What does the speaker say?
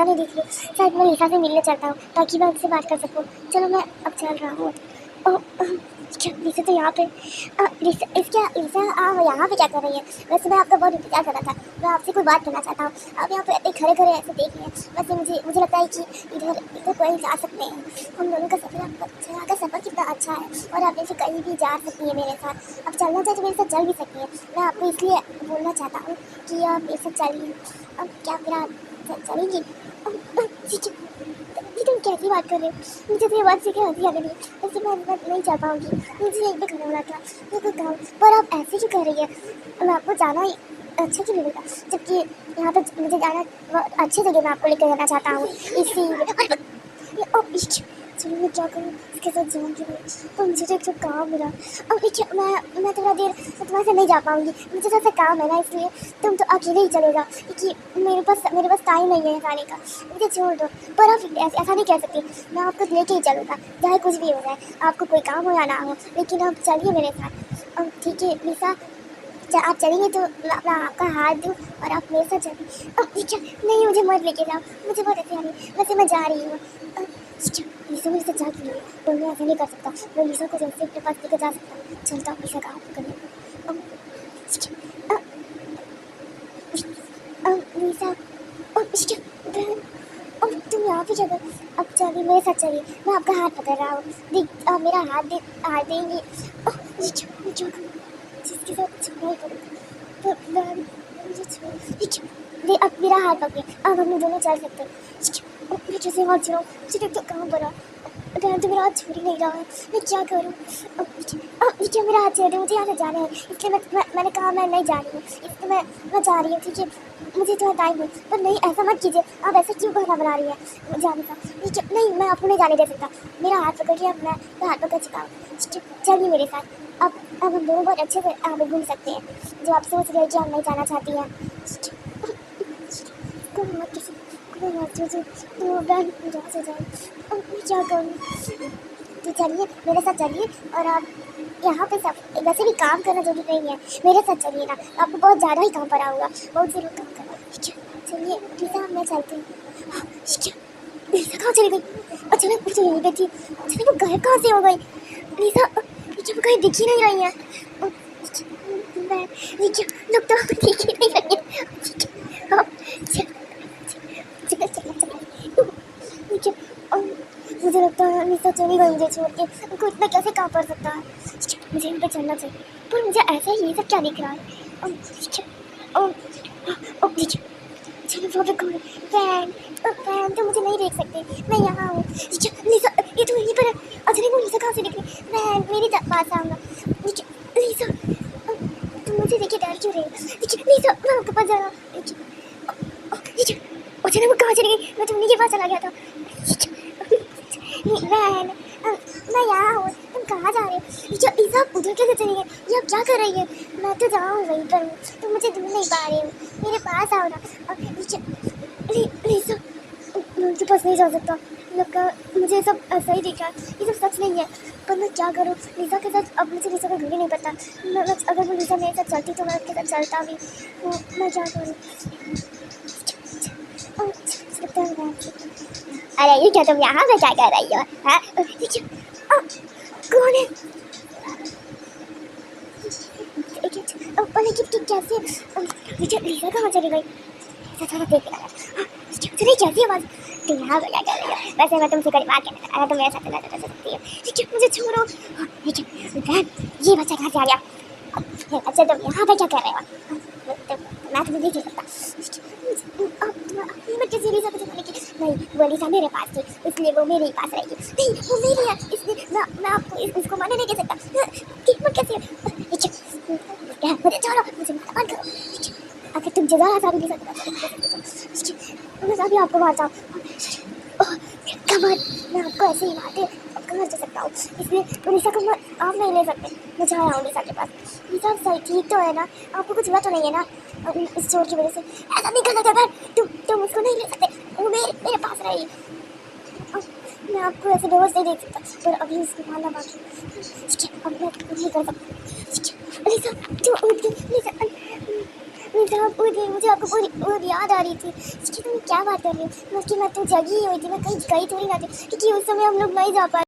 लिसा नहीं दिख रही। शायद मैं लिसा से मिलने चलता हूँ ताकि मैं उनसे बात कर सकूँ। चलो मैं अब चल रहा हूँ। लिसा तो यहाँ पे लिसा आप यहाँ पे क्या कर रही है? वैसे मैं आपका बहुत इंतजार कर रहा था। मैं आपसे कोई बात करना चाहता हूँ। आप यहाँ पे खड़े खड़े ऐसे देख रहे हैं। वैसे मुझे लगता है कि इधर कोई जा सकते हैं। हम दोनों का सफ़र, यहाँ का सफ़र कितना अच्छा है और आप ऐसे कहीं भी जा सकती है मेरे साथ। आप चलना चाहे तो मेरे साथ चल भी सकती है। मैं आपको इसलिए बोलना चाहता हूँ कि आप मेरे साथ चलिए। अब क्या मेरा चलेंगी? तुम कैसी बात कर रहे हो? मुझे तो ये बात सीखे हंसी आ रही है। वैसे मैं नहीं जा पाऊँगी। मुझे एक भी खड़ा होना था, मैं कोई काम। पर आप ऐसे क्यों कर रही है? मैं आपको जाना ही अच्छा क्यों लगेगा? जबकि यहाँ पर मुझे जाना अच्छी जगह मैं आपको लेकर जाना चाहता हूँ। इसी चलो मैं क्या करूँ इसके साथ जाऊँगी तो मुझे तो एक तो काम मिला। अब देखिए मैं थोड़ा देर तुम्हारे से नहीं जा पाऊँगी। मुझे थोड़ा सा काम है ना, इसलिए तुम तो अकेले ही चले जाओ क्योंकि मेरे पास टाइम नहीं है जाने का। मुझे छोड़ दो। पर आप ऐसा नहीं कह सकती। मैं आपको लेके ही चलूँगा चाहे कुछ भी हो जाए, आपको कोई काम हो या ना हो। लेकिन आप चलिए मेरे साथ। अब ठीक है लिसा, आप चलेंगे तो मैं आपका हाथ दूँ और आप मेरे साथ चलें। अब ठीक है, नहीं मुझे मत लेके जाओ, मुझे बहुत अच्छी आ रही है। वैसे मैं जा रही हूँ। लिसा मेरे साथ जा क्यों रही है? तो मैं ऐसा नहीं कर सकता। मैं लिसा को जैसे अपने पास लेकर जा सकता हूँ। चलता हूँ लिसा का हाथ पकड़ने। लिसा तुम यहाँ पे जगह। अब चलिए मेरे साथ चलिए, मैं आपका हाथ पकड़ रहा हूँ। आप मेरा हाथ देंगी जिसके साथ छोड़ना पड़ेगा तो मैं मुझे छोड़ अब मेरा हाथ पकड़े। अब हम दोनों चल सकते हैं। मैं जैसे हाथ छुड़ाऊँ मुझे तो काम पड़ा। अगर तो मेरा हाथ छूट ही नहीं रहा है, मैं क्या करूँ? देखिए मेरा हाथ छोड़ दे, मुझे यहाँ से जाना है। इसलिए मैंने कहा मैं नहीं जा रही हूँ, इसलिए मैं जा रही हूँ। ठीक है मुझे थोड़ा टाइम है। पर नहीं ऐसा मत कीजिए। आप ऐसा क्यों बहाना बना रही है जाने का? नहीं मैं आपको नहीं जाने दे सकता। मेरा हाथ पकड़िए, अब मैं हाथ पकड़ चुका हूँ। चलिए मेरे साथ। अब हम दोनों बहुत अच्छे से आगे घूम सकते हैं। जो आप सोच रहे हैं कि आप नहीं जाना चाहती हैं। क्या करूँ? तो चलिए मेरे साथ चलिए। और आप यहाँ पे सब वैसे भी काम करना जरूरी नहीं है, मेरे साथ चलिए ना। आपको बहुत ज़्यादा ही काम पड़ा होगा, बहुत ज़रूर काम करना। चलिए लिसा मैं चलती हूँ। लिसा कहाँ चली गई? अचानक मुझे यहीं पे थी, अचानक वो गायब कहाँ से हो गई? लिसा कहीं दिख ही नहीं रही है। मैं लोग तो दिख ही नहीं रही है। मुझे लगता है लिसा चली गई मुझे छोड़ के। उनको इतना कैसे काम पड़ सकता है? मुझे इन पर चलना चाहिए। पर मुझे ऐसा ही ये सब क्या दिख रहा है? चलो वो भी कौन? फैन तो मुझे नहीं देख सकते। मैं यहाँ हूँ। लिसा ये तो यहीं पर है। अच्छा वो लिसा कहाँ से दिख रही? फैन मेरे पास आऊँगा। लिसा तुम मुझे देखे डर क्यों रही? लिसा मैं आपके पास जा रहा हूँ। अच्छा वो कहाँ चली गई? मैं तो उन्हीं के पास चला गया था। बहन मैं यहाँ हूँ, तुम कहाँ जा रहे हो? लिसा उधर कैसे चली गई? ये आप क्या कर रही है? मैं तो जाऊँ वहीं पर हूँ, तुम मुझे ढूंढ नहीं पा रही हो। मेरे पास आओ ना। लिसा मैं उनके पास नहीं जा सकता। लगता मुझे सब ऐसा ही दिख रहा है, ये सब सच नहीं है। पर मैं क्या करूँ लिसा के साथ? अब मुझे लिसा को ढूंढ ही नहीं पता। अगर वो लिसा मेरे साथ चलती तो मैं उसके साथ चलता भी। मैं क्या करूँ? अरे ये क्या तुम यहाँ पे क्या कर रही हो? कौन है? कैसे लिसा कहाँ चली गई? सुनिए कैसी आवाज़? तुम यहाँ पे क्या कर रही हो? वैसे मैं तुमसे कोई बात करना चाह रहा, तुम मेरे साथ चला सकती हो। मुझे छोड़ो। ये बच्चा कहाँ से आ गया? अच्छा तुम यहाँ पे क्या कर रहे हो? मैं तुम्हें देख नहीं सकता। नहीं वो लिसा मेरे पास थी, इसलिए वो मेरे ही पास रहेगी। नहीं वो मेरी है, इसलिए मैं आपको इसको मारने नहीं दे सकता। कैसे मुझे छोड़ो, मुझे मत करो। अगर तुम जगह सारी लिसा मैं अभी आपको मारता हूँ। कमर मैं आपको ऐसे ही मारते कमर जा सकता हूँ, इसलिए लिसा को आप नहीं ले सकते। मैं जा रहा हूँ लिसा के पास। लिसा सही ठीक तो है ना? आपको कुछ हुआ तो नहीं है ना इस चोट की वजह से? ऐसा नहीं कर सकते। तुम उसको नहीं ले सकते, वो मेरे पास रही। मैं आपको ऐसे बेहोश नहीं देख सकता, पर अभी उसको मारना बाकी। अब मैं नहीं कर सकता। लिसा आप भूल गई, मुझे आपको पूरी याद आ रही थी कि तुम क्या बात कर रही हो, कि मैं तो जगी ही हुई थी, मैं कहीं गई थोड़ी ना थी, क्योंकि उस समय हम लोग नहीं जा पाए।